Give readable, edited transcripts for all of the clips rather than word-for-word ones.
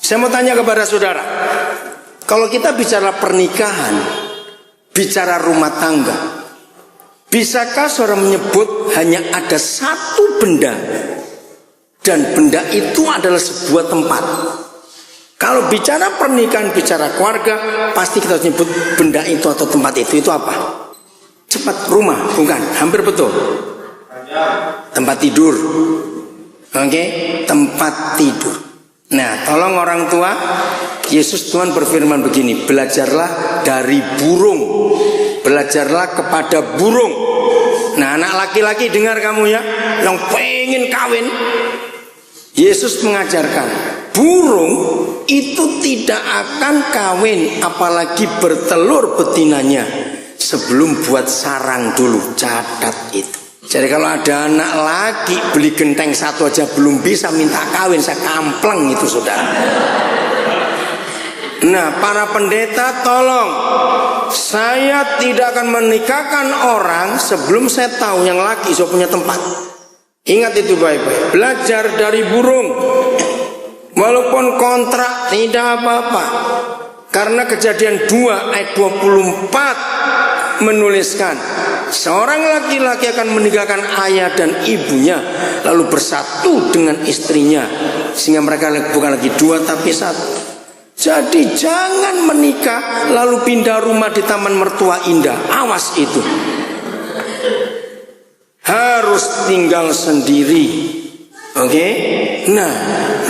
Saya mau tanya kepada saudara, kalau kita bicara pernikahan, bicara rumah tangga, bisakah saudara menyebut hanya ada satu benda, dan benda itu adalah sebuah tempat? Kalau bicara pernikahan, bicara keluarga, pasti kita harus nyebut benda itu atau tempat itu. Itu apa? Cepat, rumah, bukan? Hampir betul. Tempat tidur. Oke, tempat tidur. Nah, tolong orang tua, Yesus Tuhan berfirman begini, belajarlah dari burung, belajarlah kepada burung. Nah, anak laki-laki dengar kamu ya, yang pengen kawin, Yesus mengajarkan, burung itu tidak akan kawin, apalagi bertelur betinanya, sebelum buat sarang dulu. Catat itu. Jadi kalau ada anak laki beli genteng satu aja belum bisa minta kawin, saya kampleng itu saudara. Nah, para pendeta tolong, saya tidak akan menikahkan orang sebelum saya tahu yang laki sudah punya tempat. Ingat itu baik-baik. Belajar dari burung. Walaupun kontrak tidak apa-apa. Karena Kejadian 2 ayat 24 menuliskan, seorang laki-laki akan meninggalkan ayah dan ibunya, lalu bersatu dengan istrinya, sehingga mereka bukan lagi dua tapi satu. Jadi jangan menikah lalu pindah rumah di taman mertua indah. Awas itu. Harus tinggal sendiri. Oke? Nah,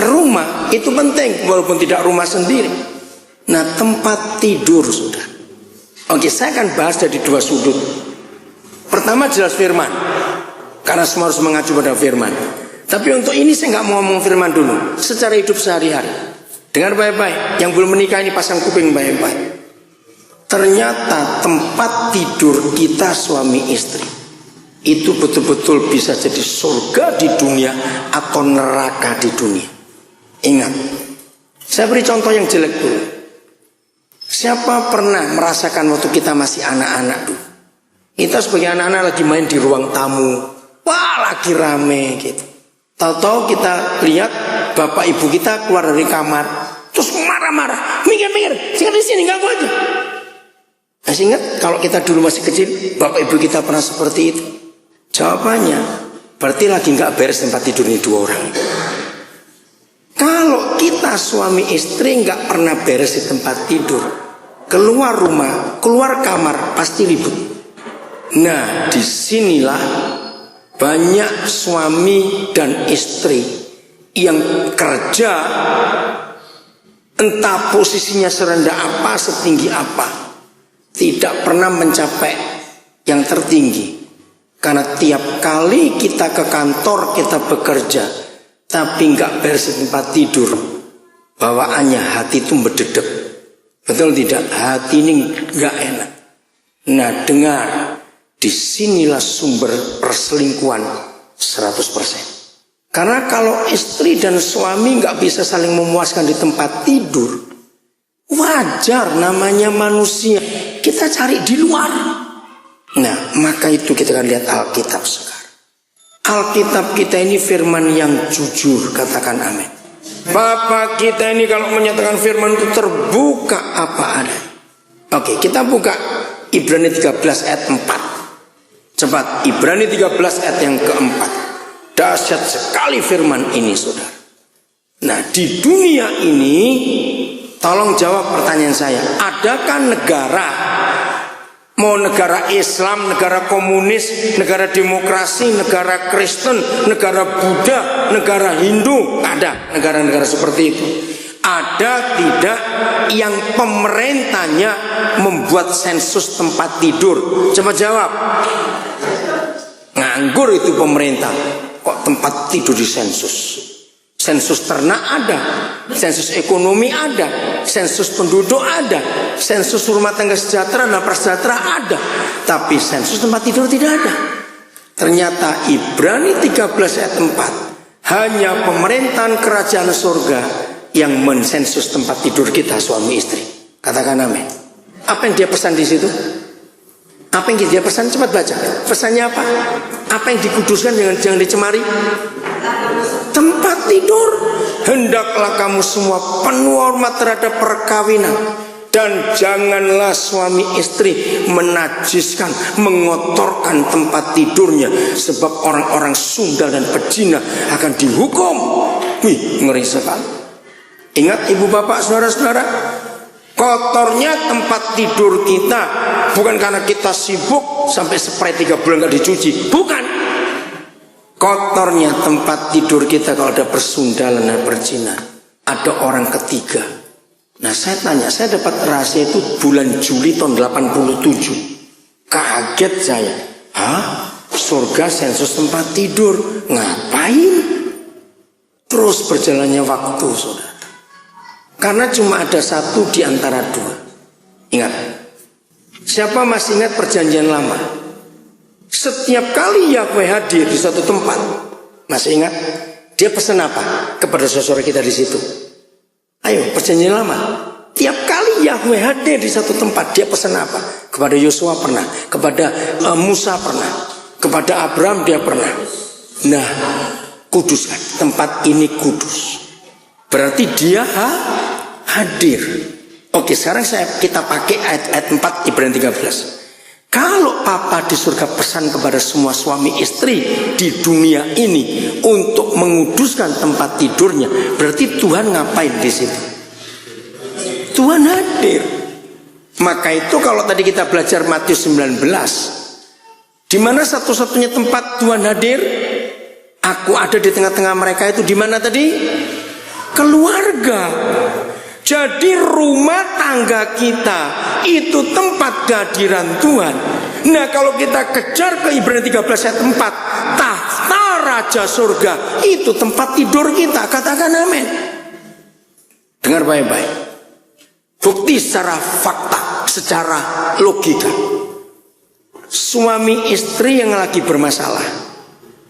rumah itu penting walaupun tidak rumah sendiri. Nah, tempat tidur sudah. Oke, saya akan bahas dari dua sudut. Pertama jelas firman, karena semua harus mengacu pada firman. Tapi untuk ini saya nggak mau ngomong firman dulu. Secara hidup sehari-hari, dengar baik-baik. Yang belum menikah ini pasang kuping baik-baik. Ternyata tempat tidur kita suami istri itu betul-betul bisa jadi surga di dunia atau neraka di dunia. Ingat, saya beri contoh yang jelek dulu. Siapa pernah merasakan waktu kita masih anak-anak dulu? Kita sebagai anak-anak lagi main di ruang tamu, wah lagi rame gitu. Tahu-tahu kita lihat bapak ibu kita keluar dari kamar, terus marah-marah, minggir-minggir, singgah di sini ganggu aja. Masih ingat kalau kita dulu masih kecil, bapak ibu kita pernah seperti itu? Jawabannya, berarti lagi nggak beres tempat tidur ini dua orang. Kalau kita suami istri nggak pernah beres di tempat tidur, keluar rumah, keluar kamar pasti ribut. Nah, disinilah banyak suami dan istri yang kerja, entah posisinya serendah apa, setinggi apa, tidak pernah mencapai yang tertinggi. Karena tiap kali kita ke kantor, kita bekerja, tapi nggak beres di tempat tidur, bawaannya hati itu berdedek. Betul tidak? Hati ini nggak enak. Nah, dengar, disinilah sumber perselingkuhan 100%. Karena kalau istri dan suami nggak bisa saling memuaskan di tempat tidur, wajar, namanya manusia, kita cari di luar. Nah, maka itu kita akan lihat Alkitab sekarang. Alkitab kita ini firman yang jujur, katakan amin. Bapak kita ini kalau menyatakan firman itu terbuka apa ada. Oke, kita buka Ibrani 13 ayat 4. Cepat, Ibrani 13 ayat yang keempat. Dahsyat sekali firman ini, saudara. Nah, di dunia ini, tolong jawab pertanyaan saya. Adakah negara, mau negara Islam, negara komunis, negara demokrasi, negara Kristen, negara Buddha, negara Hindu, ada negara-negara seperti itu? Ada tidak yang pemerintahnya membuat sensus tempat tidur? Coba jawab. Nganggur itu pemerintah. Kok tempat tidur di sensus? Sensus ternak ada, sensus ekonomi ada, sensus penduduk ada, sensus rumah tangga sejahtera dan prasejahtera ada, tapi sensus tempat tidur tidak ada. Ternyata Ibrani 13 ayat 4, hanya pemerintahan kerajaan surga yang mensensus tempat tidur kita suami istri. Katakan amin. Apa yang dia pesan di situ? Apa yang dia pesan? Cepat baca. Pesannya apa? Apa yang dikuduskan jangan dicemari? Tempat tidur. Hendaklah kamu semua penuh hormat terhadap perkawinan, dan janganlah suami istri menajiskan, mengotorkan tempat tidurnya, sebab orang-orang sundal dan pejina akan dihukum. Wih, ngeri sekali. Ingat ibu bapak, saudara-saudara, kotornya tempat tidur kita bukan karena kita sibuk sampai spray 3 bulan gak dicuci, bukan. Kotornya tempat tidur kita kalau ada persundalan dan perzinahan, ada orang ketiga. Nah saya tanya, saya dapat rahasia itu bulan Juli tahun 87. Kaget saya. Hah? Surga sensus tempat tidur. Ngapain? Terus berjalannya waktu, saudara. Karena cuma ada satu di antara dua. Ingat, siapa masih ingat perjanjian lama? Setiap kali Yahweh hadir di suatu tempat, masih ingat? Dia pesan apa kepada saudara kita di situ? Ayo, perjanjian lama. Tiap kali Yahweh hadir di satu tempat, dia pesan apa? Kepada Yosua pernah, kepada Musa pernah, kepada Abraham dia pernah. Nah, kuduskan, tempat ini kudus. Berarti dia hadir. Oke, sekarang kita pakai ayat 4 Ibrani 13. Kalau Papa di surga pesan kepada semua suami istri di dunia ini untuk menguduskan tempat tidurnya, berarti Tuhan ngapain di situ? Tuhan hadir. Maka itu kalau tadi kita belajar Matius 19, di mana satu-satunya tempat Tuhan hadir? Aku ada di tengah-tengah mereka, itu di mana tadi? Keluarga. Jadi rumah tangga kita itu tempat kehadiran Tuhan. Nah kalau kita kejar ke Ibrani 13 ayat 4, tahta Raja Surga itu tempat tidur kita. Katakan amin. Dengar baik-baik. Bukti secara fakta, secara logika. Suami istri yang lagi bermasalah,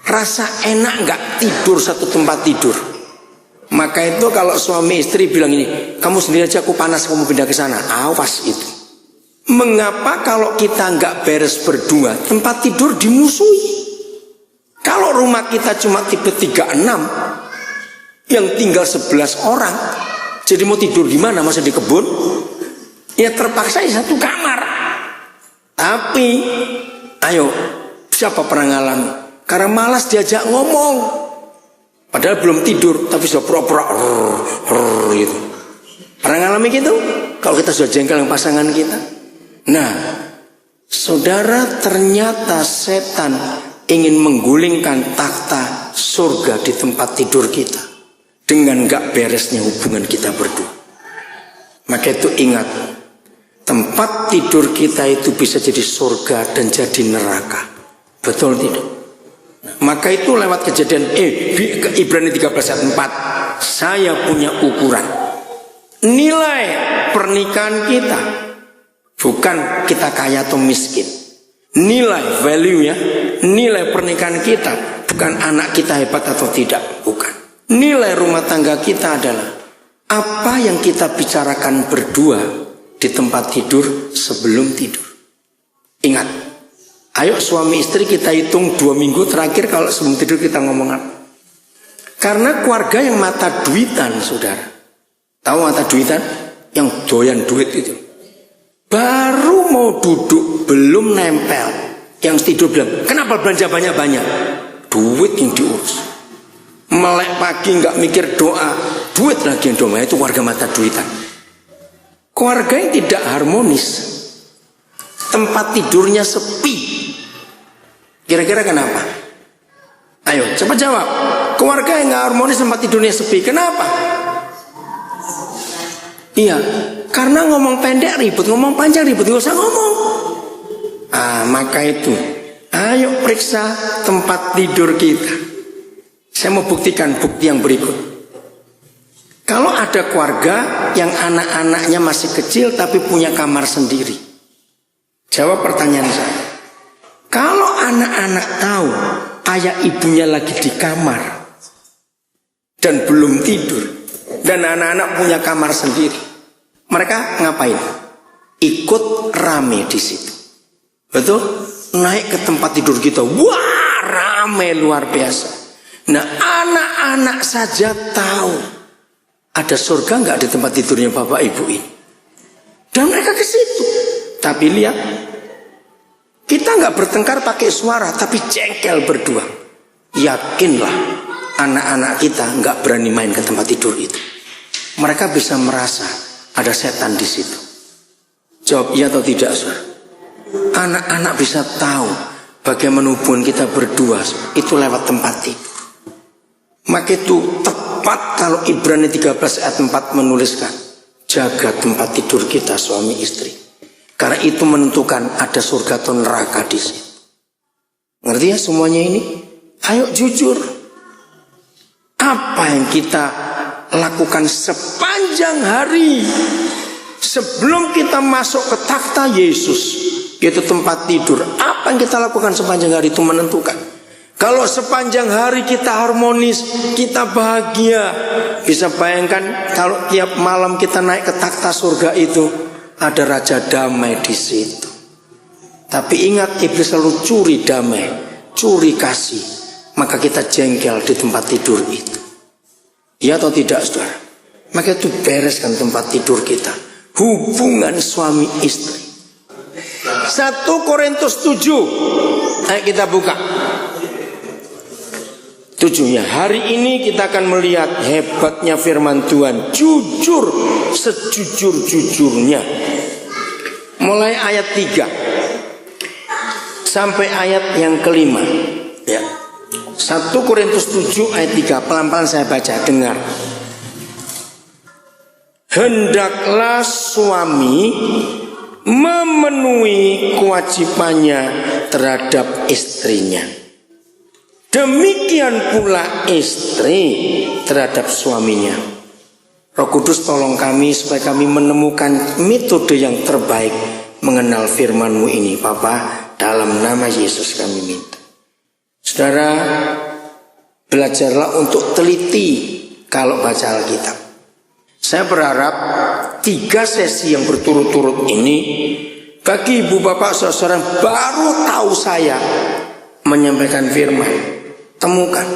rasa enak gak tidur satu tempat tidur? Maka itu kalau suami istri bilang ini, kamu sendiri aja, aku panas, kamu pindah ke sana. Awas itu. Mengapa kalau kita nggak beres berdua, tempat tidur dimusuhi? Kalau rumah kita cuma tipe 36, yang tinggal 11 orang, jadi mau tidur di mana? Masa di kebun? Ya terpaksa ya satu kamar. Tapi, ayo, siapa pernah ngalamin? Karena malas diajak ngomong. Padahal belum tidur, tapi sudah pura-pura gitu. Pernah ngalami gitu? Kalau kita sudah jengkel dengan pasangan kita. Nah, saudara, ternyata setan ingin menggulingkan takhta surga di tempat tidur kita dengan gak beresnya hubungan kita berdua. Maka itu ingat, tempat tidur kita itu bisa jadi surga dan jadi neraka. Betul tidak? Maka itu lewat kejadian Ibrani 13 ayat 4, saya punya ukuran. Nilai pernikahan kita bukan kita kaya atau miskin. Nilai value ya, nilai pernikahan kita bukan anak kita hebat atau tidak, bukan. Nilai rumah tangga kita adalah apa yang kita bicarakan berdua di tempat tidur sebelum tidur. Ingat, ayo suami istri kita hitung 2 minggu terakhir kalau sebelum tidur kita ngomong apa. Karena keluarga yang mata duitan, saudara. Tahu mata duitan? Yang doyan duit itu. Baru mau duduk, belum nempel, yang tidur bilang, kenapa belanja banyak-banyak? Duit yang diurus. Melek pagi gak mikir doa, duit lagi yang doa. Itu keluarga mata duitan. Keluarga yang tidak harmonis, tempat tidurnya sepi. Kira-kira kenapa? Ayo, cepat jawab. Keluarga yang gak harmonis, tempat tidurnya sepi. Kenapa? Iya, karena ngomong pendek ribut, ngomong panjang ribut, gak usah ngomong. Maka itu, ayo periksa tempat tidur kita. Saya mau buktikan bukti yang berikut. Kalau ada keluarga yang anak-anaknya masih kecil tapi punya kamar sendiri, jawab pertanyaan saya. Kalau anak-anak tahu ayah ibunya lagi di kamar dan belum tidur, dan anak-anak punya kamar sendiri, mereka ngapain? Ikut rame di situ. Betul? Naik ke tempat tidur kita, wah ramai luar biasa. Nah anak-anak saja tahu ada surga nggak di tempat tidurnya bapak ibu ini, dan mereka ke situ. Tapi lihat, kita nggak bertengkar pakai suara, tapi jengkel berdua. Yakinlah anak-anak kita nggak berani main ke tempat tidur itu. Mereka bisa merasa ada setan di situ. Jawab iya atau tidak, saudara? Anak-anak bisa tahu bagaimana hubungan kita berdua itu lewat tempat tidur. Maka itu tepat kalau Ibrani 13 ayat 4 menuliskan, jaga tempat tidur kita suami istri, karena itu menentukan ada surga atau neraka di situ. Ngerti ya semuanya ini? Ayo jujur, apa yang kita lakukan sepanjang hari sebelum kita masuk ke takhta Yesus, yaitu tempat tidur? Apa yang kita lakukan sepanjang hari itu menentukan. Kalau sepanjang hari kita harmonis, kita bahagia, bisa bayangkan kalau tiap malam kita naik ke takhta surga itu, ada raja damai di situ. Tapi ingat, iblis selalu curi damai, curi kasih, maka kita jengkel di tempat tidur itu. Ya atau tidak, saudara? Maka itu bereskan tempat tidur kita, hubungan suami istri. 1 Korintus 7, ayo kita buka 7-nya. Hari ini kita akan melihat hebatnya firman Tuhan, jujur sejujur-jujurnya. Mulai ayat 3 sampai ayat yang kelima ya. 1 Korintus 7 ayat 3, pelan-pelan saya baca, dengar. Hendaklah suami memenuhi kewajibannya terhadap istrinya, demikian pula istri terhadap suaminya. Roh Kudus tolong kami supaya kami menemukan metode yang terbaik mengenal firman-Mu ini, Bapa, dalam nama Yesus kami minta. Saudara, belajarlah untuk teliti kalau baca Alkitab. Saya berharap 3 sesi yang berturut-turut ini, bagi ibu bapak saudara yang baru tahu saya menyampaikan firman, temukan.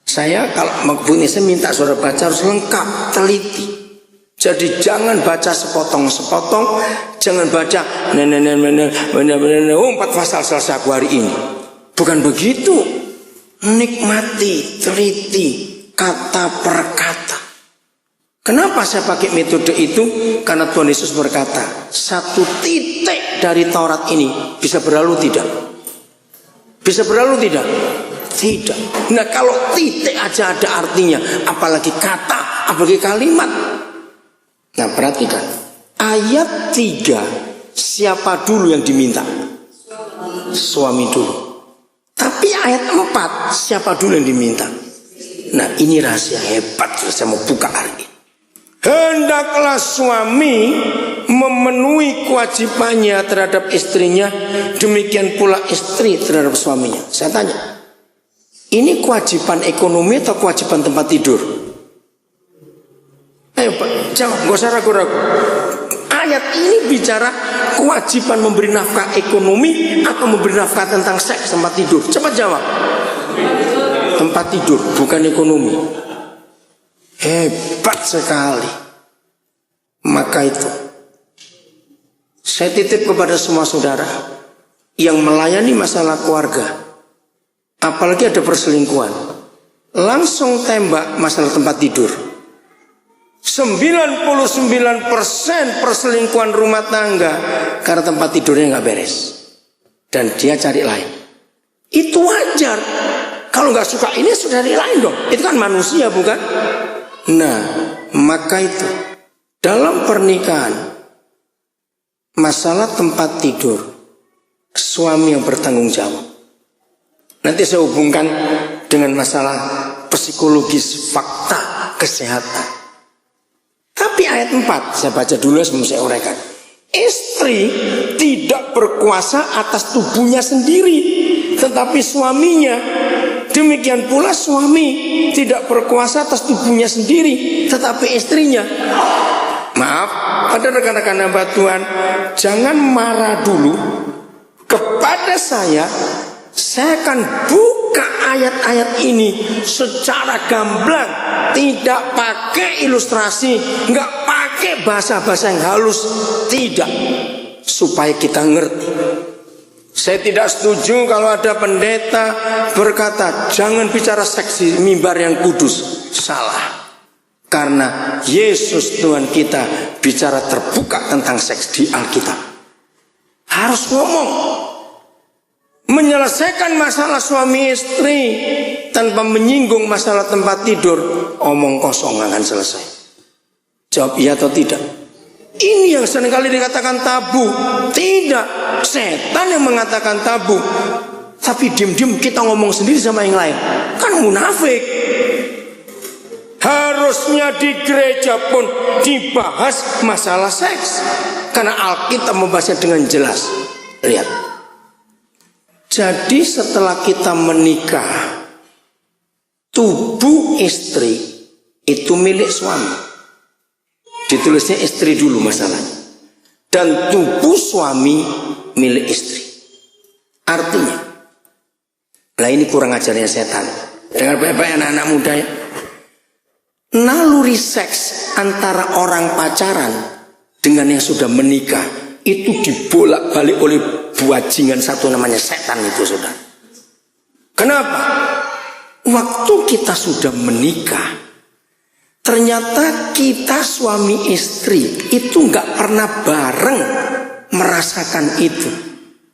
Saya kalau ini saya minta saudara baca harus lengkap, teliti. Jadi jangan baca sepotong-sepotong, jangan baca 4 pasal selesai aku hari ini. Bukan begitu. Nikmati, teliti kata per kata. Kenapa saya pakai metode itu? Karena Tuhan Yesus berkata, 1 titik dari Taurat ini bisa berlalu tidak? Bisa berlalu tidak? Tidak. Nah kalau titik aja ada artinya, apalagi kata, apalagi kalimat. Nah perhatikan, ayat 3, siapa dulu yang diminta? Suami dulu. Tapi ayat 4, siapa dulu yang diminta? Nah ini rahasia hebat, saya mau buka hari ini. Hendaklah suami memenuhi kewajibannya terhadap istrinya, demikian pula istri terhadap suaminya. Saya tanya, ini kewajiban ekonomi atau kewajiban tempat tidur? Ayo Pak, jawab, gak usah ragu-ragu. Ayat ini bicara kewajiban memberi nafkah ekonomi atau memberi nafkah tentang seks tempat tidur? Cepat jawab. Tempat tidur, bukan ekonomi. Hebat sekali. Maka itu saya titip kepada semua saudara yang melayani masalah keluarga, apalagi ada perselingkuhan, langsung tembak masalah tempat tidur. 99% perselingkuhan rumah tangga karena tempat tidurnya nggak beres dan dia cari lain. Itu wajar. Kalau nggak suka ini sudah cari lain dong. Itu kan manusia, bukan? Nah, maka itu dalam pernikahan masalah tempat tidur suami yang bertanggung jawab. Nanti saya hubungkan dengan masalah psikologis, fakta kesehatan. Tapi ayat 4 saya baca dulu sebelum saya uraikan. Istri tidak berkuasa atas tubuhnya sendiri, tetapi suaminya. Demikian pula suami tidak berkuasa atas tubuhnya sendiri, tetapi istrinya. Maaf, ada rekan-rekan hamba Tuhan, jangan marah dulu, kepada saya akan buka ayat-ayat ini secara gamblang, tidak pakai ilustrasi, nggak pakai bahasa-bahasa yang halus, tidak, supaya kita ngerti. Saya tidak setuju kalau ada pendeta berkata jangan bicara seks di mimbar yang kudus. Salah. Karena Yesus Tuhan kita bicara terbuka tentang seks di Alkitab. Harus ngomong. Menyelesaikan masalah suami istri tanpa menyinggung masalah tempat tidur, omong kosong akan selesai. Jawab iya atau tidak? Ini yang seringkali dikatakan tabu. Tidak, setan yang mengatakan tabu. Tapi diam-diam kita ngomong sendiri sama yang lain, kan munafik. Harusnya di gereja pun dibahas masalah seks, karena Alkitab membahasnya dengan jelas. Lihat. Jadi setelah kita menikah, tubuh istri itu milik suami. Ditulisnya istri dulu masalahnya. Dan tubuh suami milik istri. Artinya, lah ini kurang ajarnya setan. Dengar baik-baik anak-anak muda ya. Naluri seks antara orang pacaran dengan yang sudah menikah itu dibolak-balik oleh bajingan satu namanya setan itu, saudara. Kenapa? Waktu kita sudah menikah, ternyata kita suami istri itu nggak pernah bareng merasakan itu.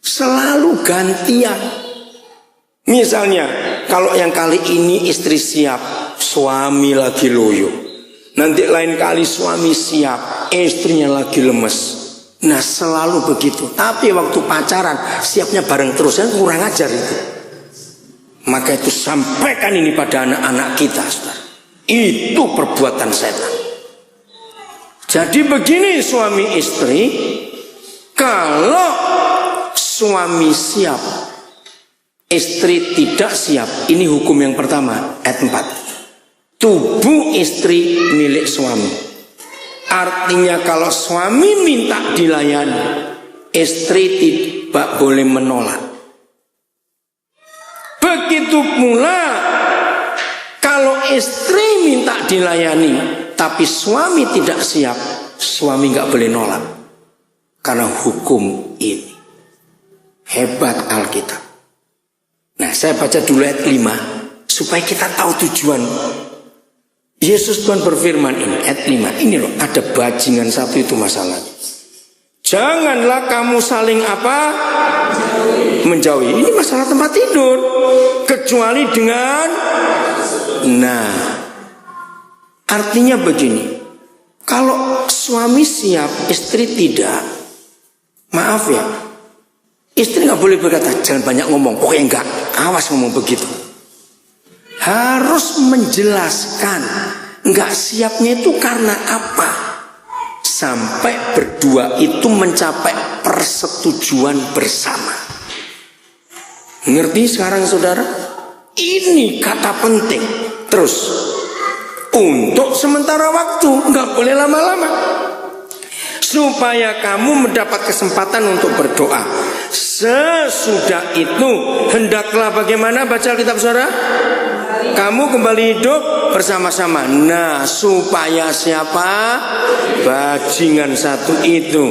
Selalu gantian. Misalnya, kalau yang kali ini istri siap, suami lagi loyo. Nanti lain kali suami siap, istrinya lagi lemes. Nah selalu begitu. Tapi waktu pacaran siapnya bareng terus, kan kurang ajar itu. Maka itu sampaikan ini pada anak-anak kita, saudara. Itu perbuatan setan. Jadi begini suami istri, kalau suami siap, istri tidak siap, ini hukum yang pertama, ayat 4. Tubuh istri milik suami. Artinya kalau suami minta dilayani, istri tidak boleh menolak. Begitu pula kalau istri minta dilayani tapi suami tidak siap, suami nggak boleh nolak. Karena hukum ini. Hebat Alkitab. Nah saya baca dulu ayat 5 supaya kita tahu tujuan. Yesus Tuhan berfirman ini, ayat 5. Ini loh, ada bajingan satu itu masalahnya. Janganlah kamu saling apa? Menjauhi. Ini masalah tempat tidur. Kecuali dengan, nah, artinya begini. Kalau suami siap, istri tidak, maaf ya, istri gak boleh berkata, jangan banyak ngomong, pokoknya enggak, awas ngomong begitu. Harus menjelaskan nggak siapnya itu karena apa, sampai berdua itu mencapai persetujuan bersama. Ngerti sekarang saudara? Ini kata penting. Terus untuk sementara waktu, nggak boleh lama-lama, supaya kamu mendapat kesempatan untuk berdoa. Sesudah itu hendaklah bagaimana, baca Alkitab saudara? Kamu kembali hidup bersama-sama. Nah supaya siapa? Bajingan satu itu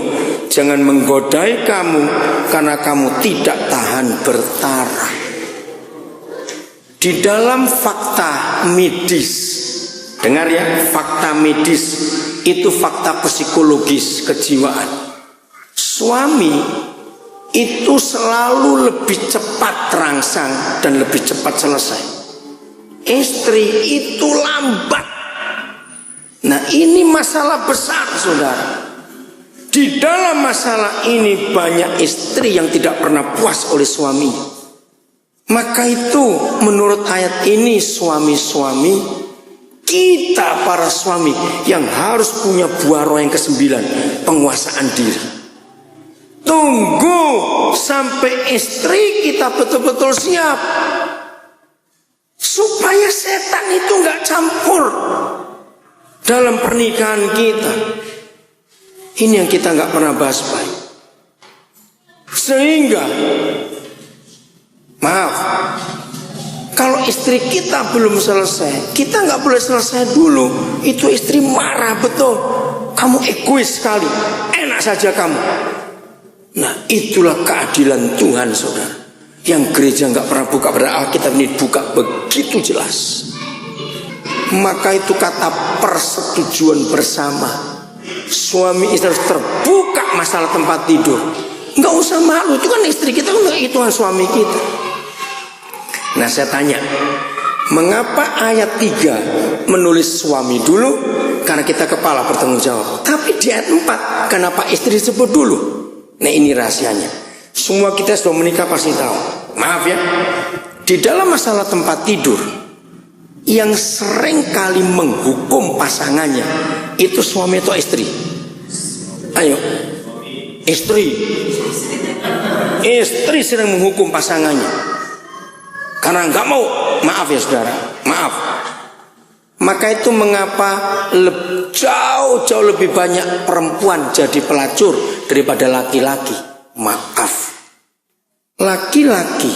jangan menggodai kamu, karena kamu tidak tahan bertara. Di dalam fakta medis, dengar ya, fakta medis itu fakta psikologis kejiwaan. Suami itu selalu lebih cepat terangsang dan lebih cepat selesai. Istri itu lambat. Nah ini masalah besar saudara. Di dalam masalah ini banyak istri yang tidak pernah puas oleh suami. Maka itu menurut ayat ini suami-suami, kita para suami yang harus punya buah roh yang ke-9, penguasaan diri. Tunggu sampai istri kita betul-betul siap, supaya setan itu nggak campur dalam pernikahan kita. Ini yang kita nggak pernah bahas baik. Sehingga maaf, kalau istri kita belum selesai, kita nggak boleh selesai dulu. Itu istri marah betul. Kamu egois sekali, enak saja kamu. Nah, itulah keadilan Tuhan, saudara. Yang gereja nggak pernah buka, pada Alkitab ini buka begitu jelas. Maka itu kata persetujuan bersama. Suami istri harus terbuka masalah tempat tidur. Nggak usah malu, itu kan istri kita, itu kan suami kita. Nah, saya tanya, mengapa ayat 3 menulis suami dulu? Karena kita kepala bertanggung jawab. Tapi di ayat 4, kenapa istri disebut dulu? Nah, ini rahasianya. Semua kita sudah menikah pasti tahu. Maaf ya, di dalam masalah tempat tidur, yang sering kali menghukum pasangannya itu suami atau istri? Ayo, istri. Istri sering menghukum pasangannya karena nggak mau. Maaf ya saudara, maaf. Maka itu mengapa jauh lebih banyak perempuan jadi pelacur daripada laki-laki. Maaf, laki-laki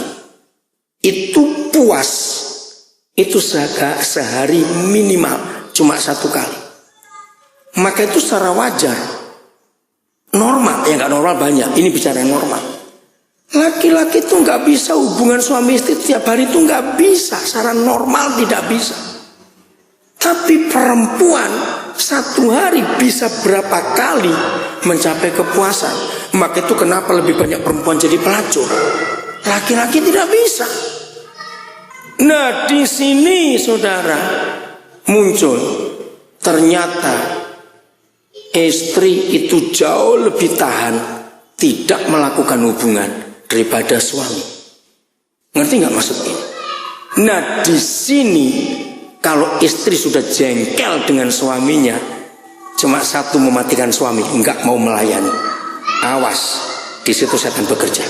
itu puas itu sehari minimal cuma 1 kali. Maka itu secara wajar, normal. Ya nggak normal banyak, ini bicara normal. Laki-laki itu nggak bisa hubungan suami istri tiap hari, itu nggak bisa, secara normal tidak bisa. Tapi perempuan 1 hari bisa berapa kali mencapai kepuasan. Maka itu kenapa lebih banyak perempuan jadi pelacur, laki-laki tidak bisa. Nah, di sini saudara muncul ternyata istri itu jauh lebih tahan tidak melakukan hubungan daripada suami. Ngerti nggak maksudnya? Nah, di sini kalau istri sudah jengkel dengan suaminya, cuma satu, mematikan suami, nggak mau melayani. Awas, di situ setan bekerja.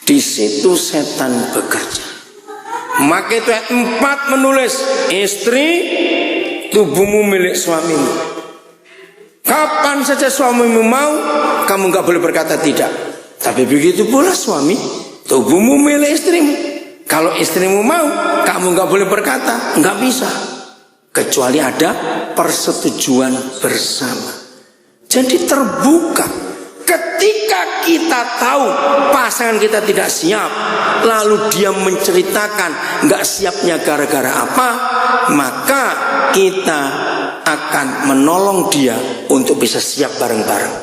Di situ setan bekerja. Maka itu ayat 4 menulis, istri, tubuhmu milik suamimu. Kapan saja suamimu mau, kamu nggak boleh berkata tidak. Tapi begitu pula suami, tubuhmu milik istrimu. Kalau istrimu mau, kamu nggak boleh berkata, nggak bisa. Kecuali ada persetujuan bersama. Jadi terbuka. Ketika kita tahu pasangan kita tidak siap, lalu dia menceritakan nggak siapnya gara-gara apa, maka kita akan menolong dia untuk bisa siap bareng-bareng.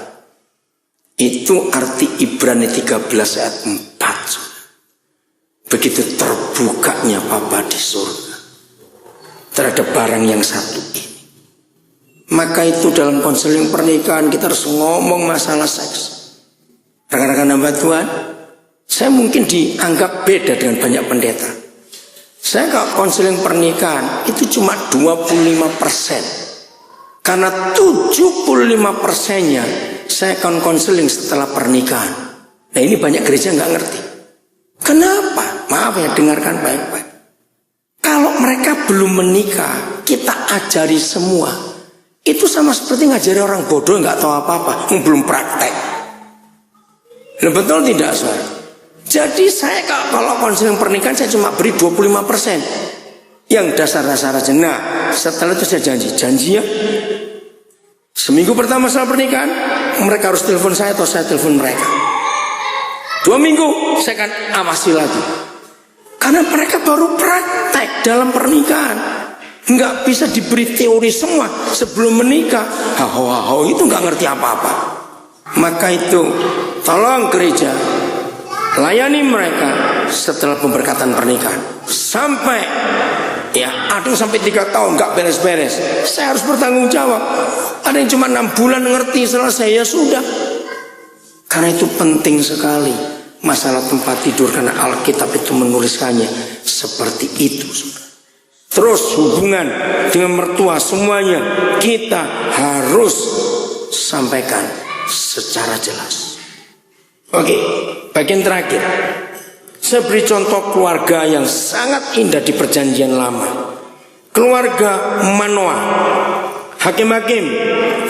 Itu arti Ibrani 13 ayat 4. Begitu terbukanya Bapa di surga terhadap barang yang satu ini. Maka itu dalam konseling pernikahan kita harus ngomong masalah seks. Rekan-rekan hamba Tuhan, saya mungkin dianggap beda dengan banyak pendeta. Saya kalau konseling pernikahan itu cuma 25%. Karena 75%-nya saya akan konseling setelah pernikahan. Nah, ini banyak gereja nggak ngerti. Kenapa? Maaf ya, dengarkan baik-baik. Kalau mereka belum menikah, kita ajari semua. Itu sama seperti ngajari orang bodoh nggak tahu apa-apa, belum praktek. Nah, betul tidak, saudara? Jadi saya kalau konseling pernikahan saya cuma beri 25%. Yang dasar-dasar aja. Nah, setelah itu saya janji ya. Seminggu pertama setelah pernikahan, mereka harus telepon saya atau saya telepon mereka. 2 minggu saya akan awasi lagi. Karena mereka baru praktek dalam pernikahan. Nggak bisa diberi teori semua sebelum menikah. Hao itu nggak ngerti apa-apa. Maka itu tolong gereja layani mereka setelah pemberkatan pernikahan. Sampai ya ada sampai 3 tahun nggak beres-beres. Saya harus bertanggung jawab. Ada yang cuma 6 bulan ngerti, selesai ya sudah. Karena itu penting sekali masalah tempat tidur, karena Alkitab itu menuliskannya seperti itu. Terus hubungan dengan mertua semuanya kita harus sampaikan secara jelas. Oke, bagian terakhir. Saya beri contoh keluarga yang sangat indah di perjanjian lama. Keluarga Manoah. Hakim-Hakim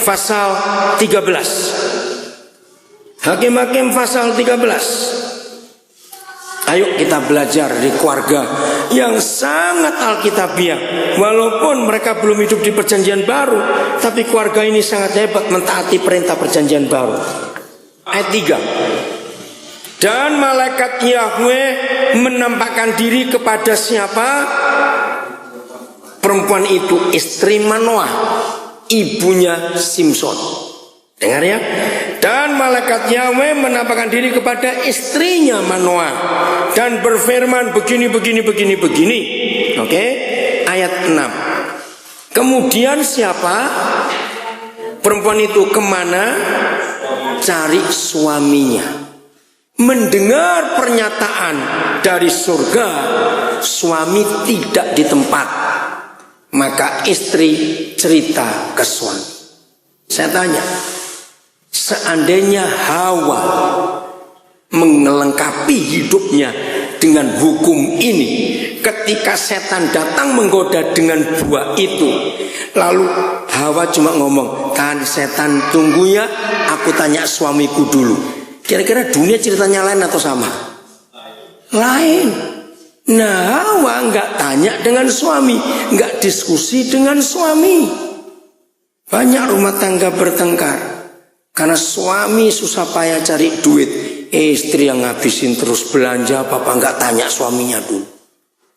pasal 13. Hakim-Hakim pasal 13. Ayo kita belajar dari keluarga yang sangat alkitabiah. Walaupun mereka belum hidup di perjanjian baru, tapi keluarga ini sangat hebat mentaati perintah perjanjian baru. Ayat 3. Dan malaikat Yahweh menampakkan diri kepada siapa? Perempuan itu, istri Manoah, ibunya Simson. Dengar ya. Dan malaikat Yahweh menampakkan diri kepada istrinya Manoah dan berfirman begini. Oke. Ayat 6. Kemudian siapa? Perempuan itu kemana? Cari suaminya. Mendengar pernyataan dari surga, suami tidak di tempat. Maka istri cerita ke suami. Saya tanya, seandainya Hawa melengkapi hidupnya dengan hukum ini, ketika setan datang menggoda dengan buah itu, lalu Hawa cuma ngomong, kan setan tunggu ya, aku tanya suamiku dulu. Kira-kira dunia ceritanya lain atau sama? Lain. Nah, Hawa nggak tanya dengan suami, nggak diskusi dengan suami. Banyak rumah tangga bertengkar karena suami susah payah cari duit, istri yang ngabisin terus belanja, papa nggak tanya suaminya dulu.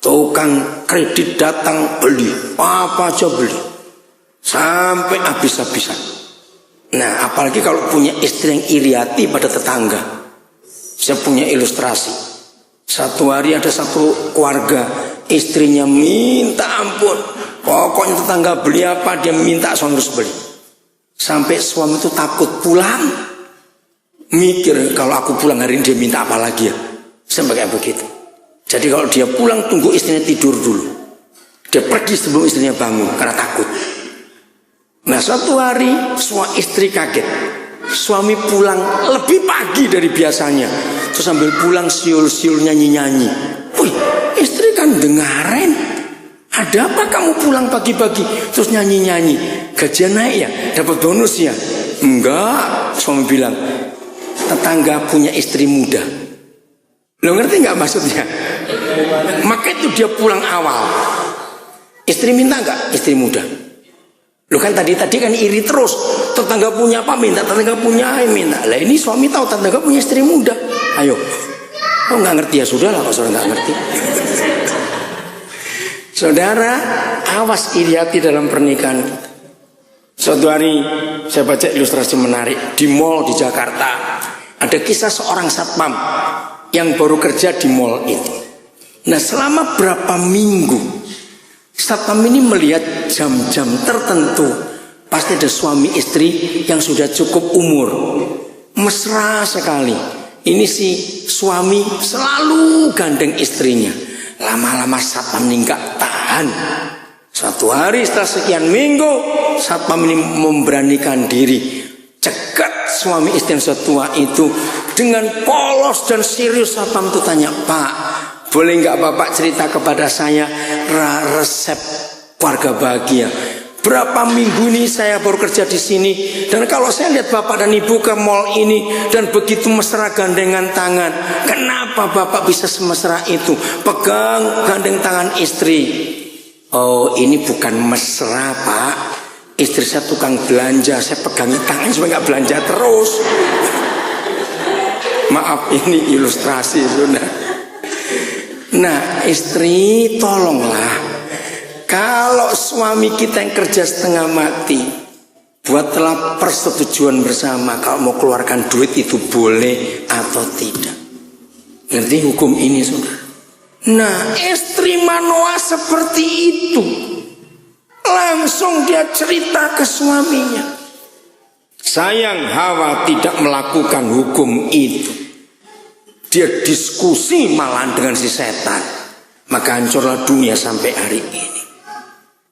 Tukang kredit datang beli, apa aja beli, sampai habis-habisan. Nah, apalagi kalau punya istri yang iri hati pada tetangga. Saya punya ilustrasi. Satu hari ada satu keluarga, istrinya minta ampun, pokoknya tetangga beli apa dia minta suami harus beli. Sampai suami itu takut pulang, mikir kalau aku pulang hari ini dia minta apa lagi ya. Sampai kayak begitu. Jadi kalau dia pulang tunggu istrinya tidur dulu, dia pergi sebelum istrinya bangun karena takut. Nah, suatu hari suami istri kaget, suami pulang lebih pagi dari biasanya. Terus sambil pulang siul-siul nyanyi-nyanyi. Wih, istri kan dengarin. Ada apa kamu pulang pagi-pagi terus nyanyi-nyanyi? Gajian naik ya? Dapat bonus ya? Enggak, suami bilang. Tetangga punya istri muda. Lo ngerti nggak maksudnya? Maka itu dia pulang awal. Istri minta nggak? Istri muda. Lo kan tadi kan iri terus. Tetangga punya apa minta, tetangga punya minta. Lah ini suami tahu tetangga punya istri muda. Ayo, oh nggak ngerti ya sudah lah, kalau saudara nggak ngerti. Saudara, awas iri hati dalam pernikahan. Suatu hari saya baca ilustrasi menarik di mall di Jakarta. Ada kisah seorang satpam yang baru kerja di mall itu. Nah, selama berapa minggu satpam ini melihat jam-jam tertentu pasti ada suami istri yang sudah cukup umur, mesra sekali. Ini si suami selalu gandeng istrinya. Lama-lama satpam ini nggak tahan. Satu hari setelah sekian minggu, satpam ini memberanikan diri, cegat suami istri yang setua itu dengan polos dan serius. Satpam itu tanya, Pak, boleh nggak Bapak cerita kepada saya resep keluarga bahagia? Berapa minggu ini saya baru kerja di sini, dan kalau saya lihat Bapak dan Ibu ke mall ini dan begitu mesra gandengan tangan, kenapa Bapak bisa semesra itu? Pegang gandeng tangan istri. Oh, ini bukan mesra, Pak. Istri saya tukang belanja, saya pegangin tangan supaya nggak belanja terus. Maaf, ini ilustrasi sudah. Nah, istri tolonglah. Kalau suami kita yang kerja setengah mati, buatlah persetujuan bersama kalau mau keluarkan duit itu boleh atau tidak. Ngerti hukum ini, saudara? Nah, istri Manoah seperti itu. Langsung dia cerita ke suaminya. Sayang, Hawa tidak melakukan hukum itu. Dia diskusi malahan dengan si setan. Maka hancurlah dunia sampai hari ini.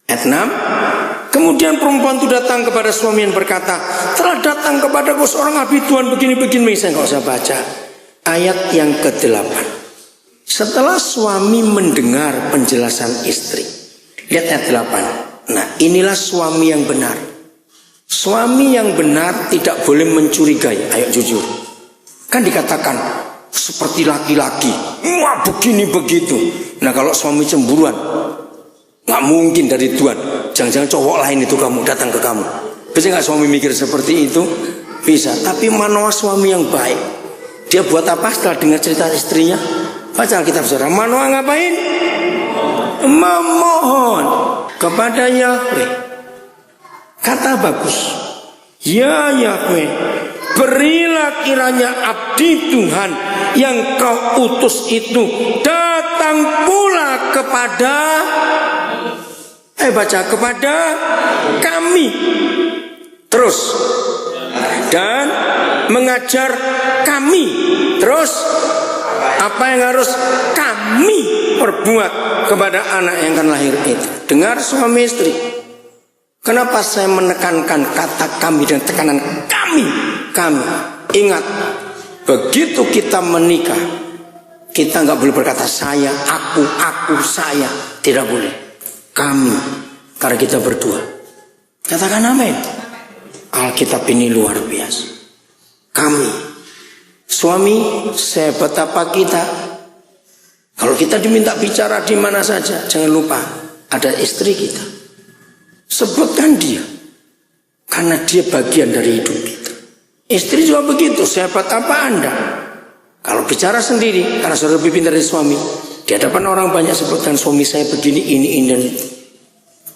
Ayat 6. Kemudian perempuan itu datang kepada suami yang berkata, telah datang kepadaku seorang abdi Tuhan begini-begini. Saya nggak usah baca. Ayat yang ke-8. Setelah suami mendengar penjelasan istri, lihat ayat 8. Nah, inilah suami yang benar. Suami yang benar tidak boleh mencurigai. Ayo jujur. Kan dikatakan seperti laki-laki, wah begini begitu. Nah kalau suami cemburuan, nggak mungkin dari Tuhan. Jangan-jangan cowok lain itu kamu datang ke kamu. Bisa nggak suami mikir seperti itu? Bisa. Tapi Manoah suami yang baik. Dia buat apa setelah dengar cerita istrinya? Baca Alkitab saudara. Manoah ngapain? Memohon kepada Yahweh. Kata bagus. Ya Yahweh, berilah kiranya abdi Tuhan yang kau utus itu datang pula kepada baca kepada kami. Terus dan mengajar kami. Terus apa yang harus kami perbuat kepada anak yang akan lahir itu. Dengar suami istri. Kenapa saya menekankan kata kami dan tekanan kami? Kami. Ingat, begitu kita menikah, kita nggak boleh berkata saya, aku, saya. Tidak boleh. Kami. Karena kita berdua. Katakan amin. Alkitab ini luar biasa. Kami. Suami, sehebat apa kita. Kalau kita diminta bicara di mana saja, jangan lupa ada istri kita. Sebutkan dia, karena dia bagian dari hidup kita. Istri juga begitu, sehebat apa Anda. Kalau bicara sendiri, karena sudah lebih pintar dari suami, di hadapan orang banyak sebutkan suami saya begini, ini dan itu.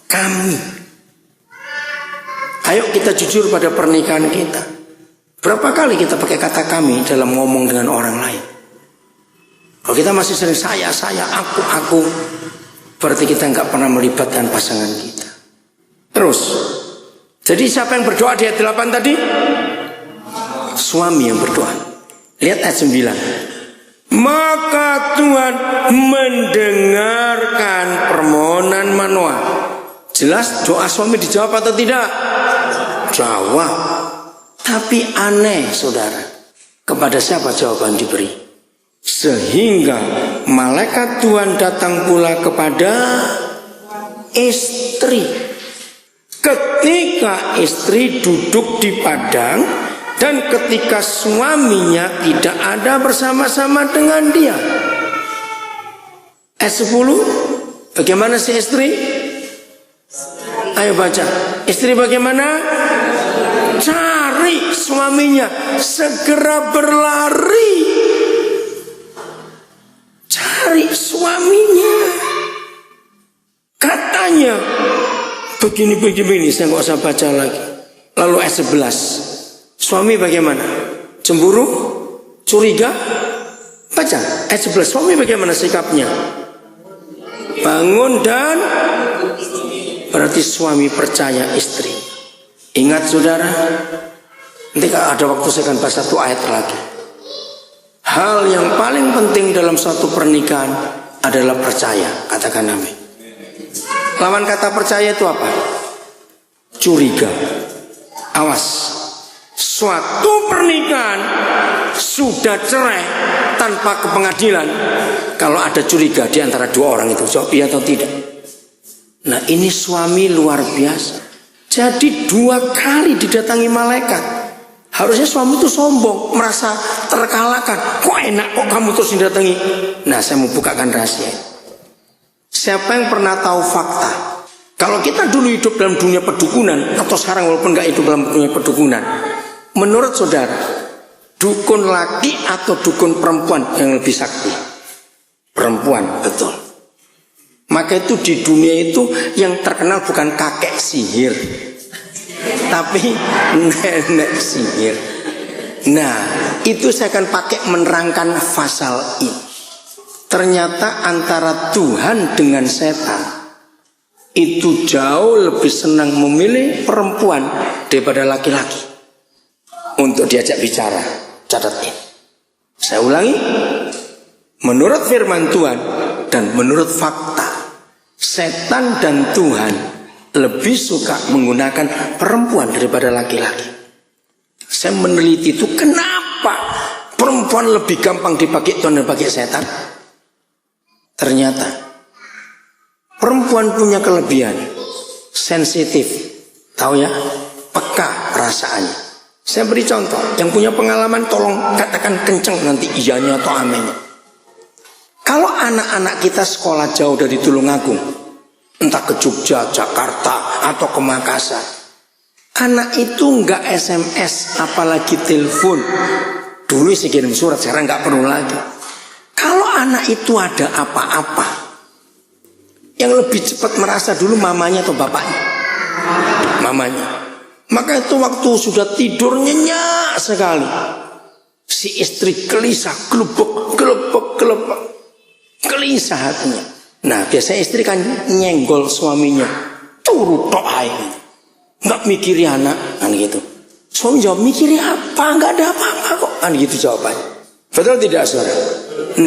Kami. Ayo kita jujur pada pernikahan kita. Berapa kali kita pakai kata kami dalam ngomong dengan orang lain? Kalau kita masih sering saya, aku, berarti kita nggak pernah melibatkan pasangan kita. Terus, jadi siapa yang berdoa di ayat 8 tadi? Suami yang berdoa. Lihat ayat 9. Maka Tuhan mendengarkan permohonan Manoah. Jelas doa suami dijawab atau tidak? Jawab. Tapi aneh saudara, kepada siapa jawaban diberi? Sehingga malaikat Tuhan datang pula kepada istri. Ketika istri duduk di padang dan ketika suaminya tidak ada bersama-sama dengan dia. Ayat 10. Bagaimana si istri? Ayo baca. Istri bagaimana? Cari suaminya, segera berlari. Cari suaminya. Katanya begini, saya nggak usah baca lagi. Lalu ayat 11. Suami bagaimana? Cemburu? Curiga? Baca ayat 11. Suami bagaimana sikapnya? Bangun dan berarti suami percaya istri. Ingat saudara, nanti ada waktu saya akan bahas satu ayat lagi. Hal yang paling penting dalam suatu pernikahan adalah percaya. Katakan amin. Lawan kata percaya itu apa? Curiga. Awas. Suatu pernikahan sudah cerai tanpa kepengadilan kalau ada curiga di antara dua orang itu. Jawab iya atau tidak? Nah ini suami luar biasa. Jadi 2 kali didatangi malaikat. Harusnya suami itu sombong, merasa terkalahkan. Kok enak kok kamu terus didatangi? Nah saya mau bukakan rahasia. Siapa yang pernah tahu fakta? Kalau kita dulu hidup dalam dunia pedukunan, atau sekarang walaupun nggak hidup dalam dunia pedukunan, menurut saudara, dukun laki atau dukun perempuan yang lebih sakti? Perempuan, betul. Maka itu di dunia itu yang terkenal bukan kakek sihir, tapi nenek sihir. Nah, itu saya akan pakai menerangkan pasal ini. Ternyata antara Tuhan dengan setan itu jauh lebih senang memilih perempuan daripada laki-laki untuk diajak bicara. Catat ini. Saya ulangi. Menurut firman Tuhan dan menurut fakta, setan dan Tuhan lebih suka menggunakan perempuan daripada laki-laki. Saya meneliti itu kenapa perempuan lebih gampang dipakai Tuhan dan pakai setan. Ternyata perempuan punya kelebihan, sensitif, tahu ya, peka perasaannya. Saya beri contoh, yang punya pengalaman tolong katakan kenceng nanti iyanya atau aminnya. Kalau anak-anak kita sekolah jauh dari Tulungagung, entah ke Jogja, Jakarta, atau ke Makassar, anak itu nggak SMS, apalagi telepon. Dulu sih kirim surat, sekarang nggak perlu lagi. Kalau anak itu ada apa-apa, yang lebih cepat merasa dulu mamanya atau bapaknya? Mamanya. Maka itu waktu sudah tidur nyenyak sekali, si istri gelisah, gelepek, gelisah hatinya. Nah biasanya istri kan nyenggol suaminya, turut doain, nggak mikiri anak, kan gitu. Suami jawab, mikiri apa? Nggak ada apa-apa kok, kan gitu jawabannya. Betul tidak saudara?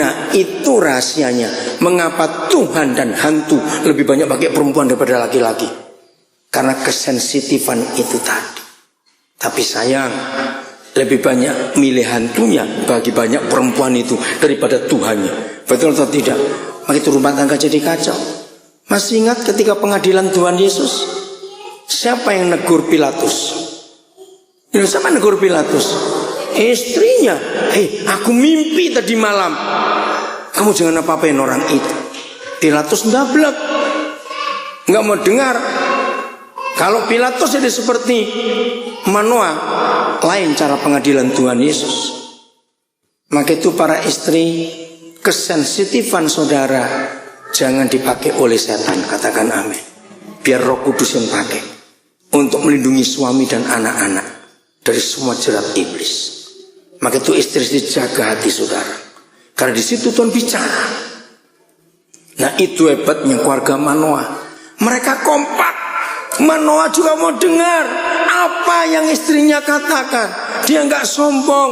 Nah itu rahasianya, mengapa Tuhan dan hantu lebih banyak pakai perempuan daripada laki-laki. Karena kesensitifan itu tadi. Tapi sayang, lebih banyak milih hantunya bagi banyak perempuan itu daripada Tuhannya. Betul atau tidak? Maka itu rumah tangga jadi kacau. Masih ingat ketika pengadilan Tuhan Yesus? Siapa yang negur Pilatus? Siapa negur Pilatus? Istrinya. Aku mimpi tadi malam. Kamu jangan apa-apain orang itu. Pilatus ndablek, nggak mau dengar. Kalau Pilatus jadi seperti Manoa, lain cara pengadilan Tuhan Yesus. Maka itu para istri, kesensitifan saudara jangan dipakai oleh setan, katakan amin. Biar Roh Kudus yang pakai untuk melindungi suami dan anak-anak dari semua jerat iblis. Maka itu istri-istri jaga hati saudara, karena di situ Tuhan bicara. Nah itu hebatnya keluarga Manoa, mereka kompak. Manoa juga mau dengar apa yang istrinya katakan. Dia nggak sombong.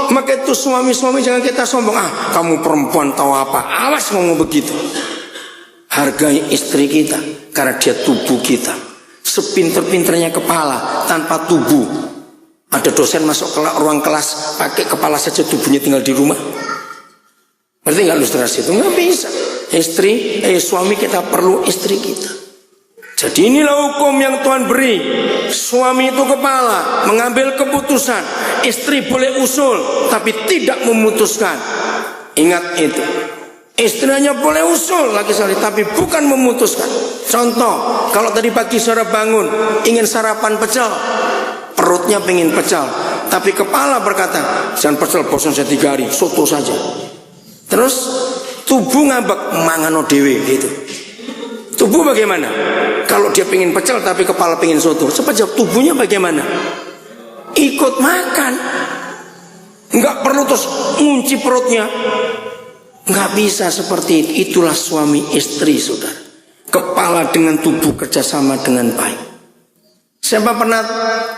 Maka itu suami-suami jangan kita sombong. Kamu perempuan tahu apa? Awas ngomong begitu. Hargai istri kita, karena dia tubuh kita. Sepinter-pinternya kepala tanpa tubuh. Ada dosen masuk ke ruang kelas pakai kepala saja, tubuhnya tinggal di rumah. Berarti nggak ilustrasi itu nggak bisa. Suami kita perlu istri kita. Jadi inilah hukum yang Tuhan beri. Suami itu kepala, mengambil keputusan. Istri boleh usul, tapi tidak memutuskan. Ingat itu. Istrinya boleh usul lagi sekali, tapi bukan memutuskan. Contoh, kalau tadi pagi saudara bangun, ingin sarapan pecel, perutnya pengen pecel, tapi kepala berkata, jangan pecel, bosan saya 3 hari, soto saja. Terus tubuh ngambek, mangano dewe gitu. Tubuh bagaimana? Kalau dia pengen pecel tapi kepala pengen soto, cepat jawab, tubuhnya bagaimana? Ikut makan. Enggak perlu terus ngunci perutnya. Enggak bisa seperti itu. Itulah suami istri saudara. Kepala dengan tubuh kerjasama dengan baik. Siapa pernah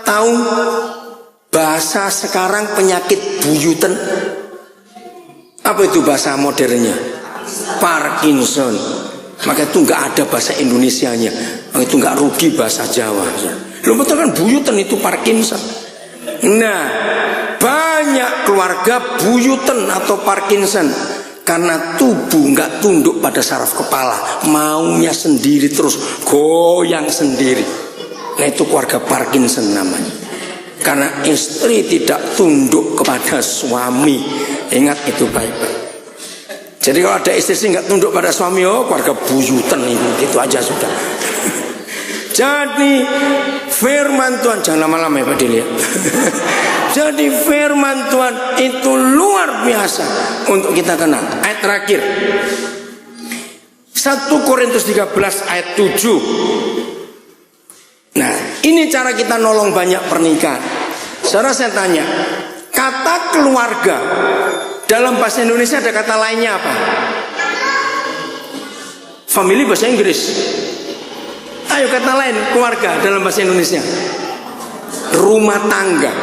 tahu bahasa sekarang penyakit buyutan? Apa itu bahasa modernnya? Parkinson. Maka itu nggak ada bahasa Indonesianya. Maka itu nggak rugi bahasa Jawa. Lu betul kan buyutan itu Parkinson. Nah, banyak keluarga buyutan atau Parkinson karena tubuh nggak tunduk pada saraf kepala, maunya sendiri terus goyang sendiri. Nah itu keluarga Parkinson namanya. Karena istri tidak tunduk kepada suami. Ingat itu baik-baik. Jadi kalau ada istri nggak tunduk pada suami, keluarga buyutan itu aja sudah. Jadi firman Tuhan, jangan lama-lama ya Pak Dili. Jadi firman Tuhan itu luar biasa untuk kita kenal. Ayat terakhir 1 Korintus 13 ayat 7. Nah ini cara kita nolong banyak pernikahan. Saudara saya tanya, kata keluarga dalam bahasa Indonesia ada kata lainnya apa? Family bahasa Inggris. Ayo kata lain keluarga dalam bahasa Indonesia. Rumah tangga.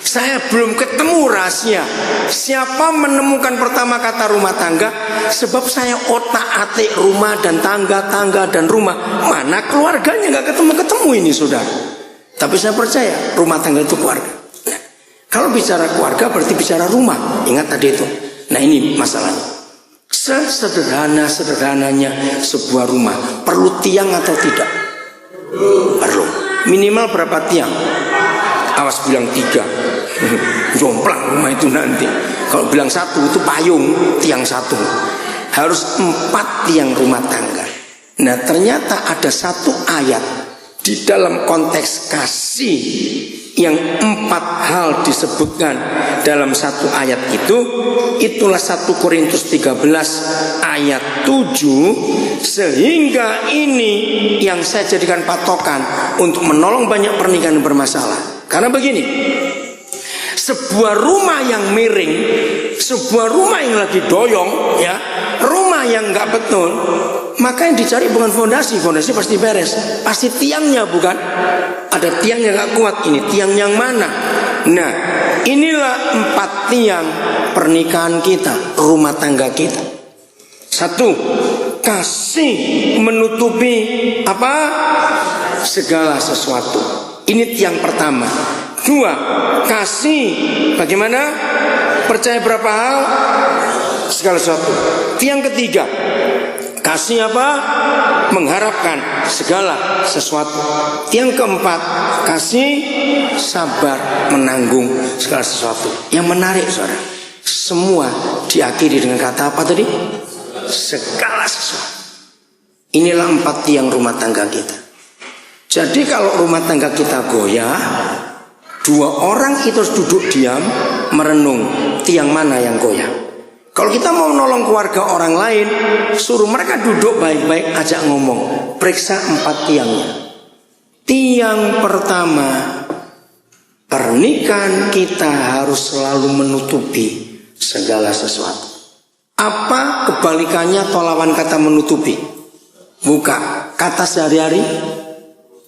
Saya belum ketemu rahasia siapa menemukan pertama kata rumah tangga. Sebab saya otak-atik rumah dan tangga, tangga dan rumah. Mana keluarganya gak ketemu-ketemu ini saudara. Tapi saya percaya rumah tangga itu keluarga. Kalau bicara keluarga berarti bicara rumah. Ingat tadi itu. Nah ini masalahnya. Sesederhana-sederhananya sebuah rumah, perlu tiang atau tidak? Perlu. Minimal berapa tiang? Awas bilang 3. Jomplang rumah itu nanti. Kalau bilang 1 itu payung, tiang 1. Harus 4 tiang rumah tangga. Nah ternyata ada satu ayat di dalam konteks kasih yang 4 hal disebutkan dalam satu ayat itu. Itulah 1 Korintus 13 ayat 7. Sehingga ini yang saya jadikan patokan untuk menolong banyak pernikahan yang bermasalah. Karena begini, sebuah rumah yang miring, sebuah rumah yang lagi doyong, ya, rumah yang nggak betul, maka yang dicari bukan fondasi. Fondasi pasti beres, pasti tiangnya, bukan? Ada tiang yang nggak kuat. Ini tiang yang mana? Nah, inilah 4 tiang pernikahan kita, rumah tangga kita. 1, kasih menutupi apa? Segala sesuatu. Ini tiang pertama. 2, kasih bagaimana? Percaya berapa hal? Segala sesuatu. Tiang ketiga, kasih apa? Mengharapkan segala sesuatu. Tiang keempat, kasih sabar menanggung segala sesuatu. Yang menarik saudara, semua diakhiri dengan kata apa tadi? Segala sesuatu. Inilah 4 tiang rumah tangga kita. Jadi kalau rumah tangga kita goyah, 2 orang itu harus duduk diam, merenung tiang mana yang goyah. Kalau kita mau menolong keluarga orang lain, suruh mereka duduk baik-baik, ajak ngomong, periksa 4 tiangnya. Tiang pertama, pernikahan kita harus selalu menutupi segala sesuatu. Apa kebalikannya atau lawan kata menutupi? Buka kata sehari-hari,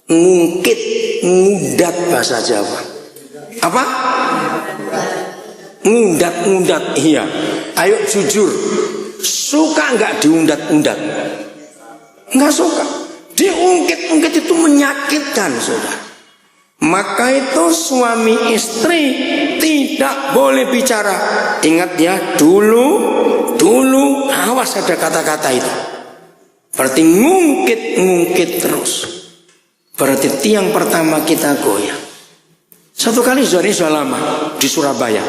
ngungkit, ngudat bahasa Jawa. Apa? Ngudat. Iya. Ayo jujur, suka nggak diundat-undat? Nggak suka. Diungkit-ungkit itu menyakitkan, saudara. Maka itu suami istri tidak boleh bicara. Ingat ya, dulu awas ada kata-kata itu. Berarti ngungkit terus. Berarti tiang pertama kita goyah. Satu kali sudah lama di Surabaya,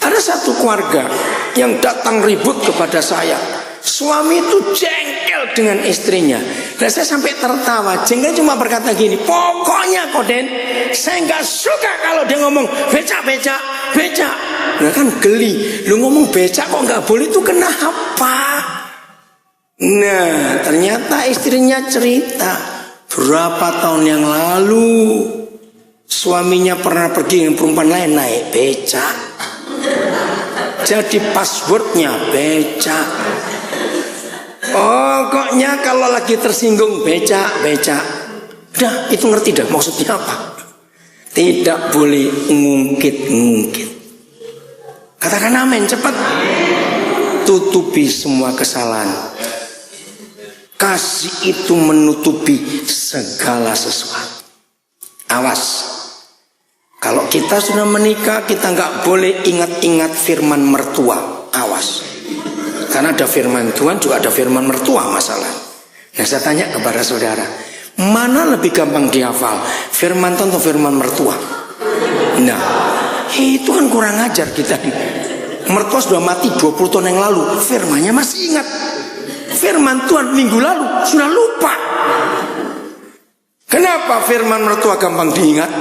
ada satu keluarga yang datang ribut kepada saya. Suami itu jengkel dengan istrinya. Dan saya sampai tertawa. Jengkel cuma berkata gini, pokoknya Koden, saya nggak suka kalau dia ngomong becak. Nah kan geli, lu ngomong becak kok nggak boleh, itu kenapa? Nah ternyata istrinya cerita, berapa tahun yang lalu suaminya pernah pergi dengan perempuan lain naik becak. Jadi passwordnya becak. Pokoknya kalau lagi tersinggung becak. Udah, itu ngerti dah maksudnya apa. Tidak boleh ngungkit. Katakan amin cepat. Tutupi semua kesalahan. Kasih itu menutupi segala sesuatu. Awas. Kalau kita sudah menikah, kita nggak boleh ingat-ingat firman mertua. Awas. Karena ada firman Tuhan, juga ada firman mertua masalah. Nah saya tanya kepada saudara, mana lebih gampang dihafal, firman Tuhan atau firman mertua? Nah itu kan kurang ajar kita. Mertua sudah mati 20 tahun yang lalu, firmannya masih ingat. Firman Tuhan minggu lalu sudah lupa. Kenapa firman mertua gampang diingat?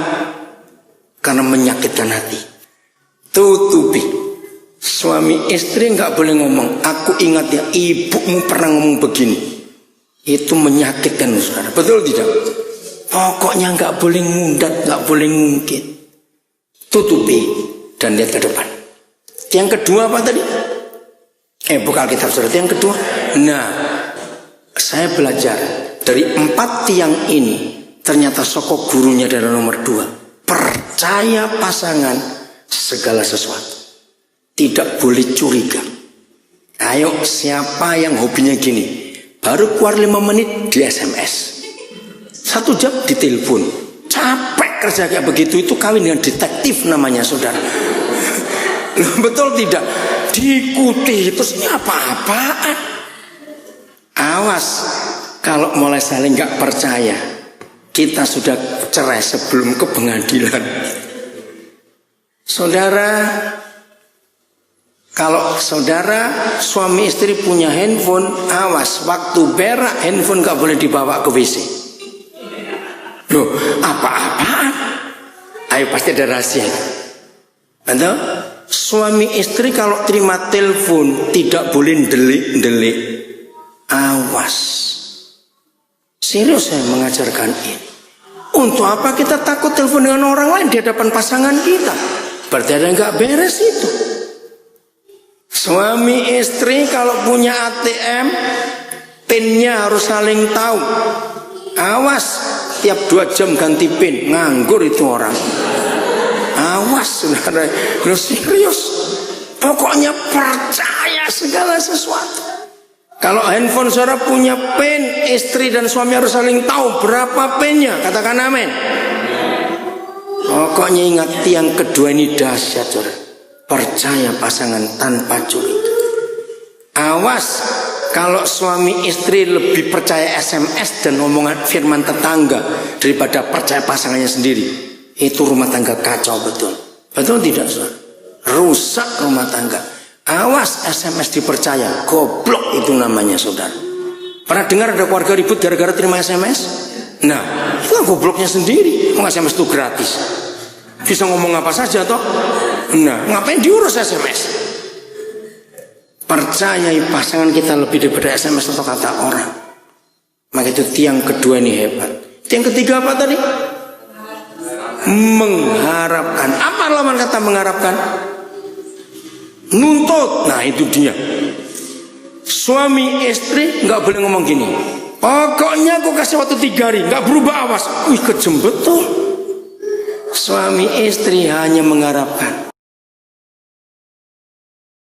Karena menyakitkan hati. Tutupi. Suami istri nggak boleh ngomong, aku ingat ya ibumu pernah ngomong begini. Itu menyakitkan saudara. Betul tidak? Pokoknya nggak boleh ngundat, nggak boleh ngungkit. Tutupi dan lihat ke depan. Yang kedua apa tadi? Buka Alkitab saudara. Yang kedua, nah saya belajar dari 4 tiang ini. Ternyata sokok gurunya adalah nomor 2. Percaya pasangan segala sesuatu. Tidak boleh curiga. Ayo siapa yang hobinya gini, baru keluar 5 menit di SMS, 1 jam di telepon, capek kerja kayak begitu. Itu kawin dengan detektif namanya saudara. Betul tidak? Diikuti terus, ini apa-apaan. Awas kalau mulai saling gak percaya, kita sudah cerai sebelum ke pengadilan. Saudara, kalau saudara suami istri punya handphone, awas waktu berak handphone gak boleh dibawa ke WC. Loh, apa-apaan? Ayo pasti ada rahasia. Betul? Suami istri kalau terima telepon tidak boleh delik-delik. Awas. Serius saya mengajarkan ini. Untuk apa kita takut telepon dengan orang lain di hadapan pasangan kita? Berarti ada yang gak beres itu. Suami istri kalau punya ATM, PIN-nya harus saling tahu. Awas, tiap 2 jam ganti PIN, nganggur itu orang. Awas, saudara, lu serius. Pokoknya percaya segala sesuatu. Kalau handphone saudara punya PIN, istri dan suami harus saling tahu berapa PIN-nya. Katakan amin. Pokoknya ingat, yang kedua ini dahsyat, saudara. Percaya pasangan tanpa curiga. Awas kalau suami istri lebih percaya SMS dan omongan firman tetangga daripada percaya pasangannya sendiri. Itu rumah tangga kacau betul. Betul tidak, saudara? Rusak rumah tangga. Awas SMS dipercaya, goblok itu namanya, saudara. Pernah dengar ada keluarga ribut gara-gara terima SMS? Nah, itu gobloknya sendiri. SMS itu gratis. Bisa ngomong apa saja toh. Nah, ngapain diurus SMS? Percayai pasangan kita lebih daripada SMS atau kata orang. Maka itu tiang kedua ini hebat. Tiang ketiga apa tadi? Mengharapkan. Apa lawan kata mengharapkan? Nuntut. Nah itu dia. Suami istri nggak boleh ngomong gini. Pokoknya aku kasih waktu 3 hari, nggak berubah, awas. Wih, kejem betul. Suami istri hanya mengharapkan.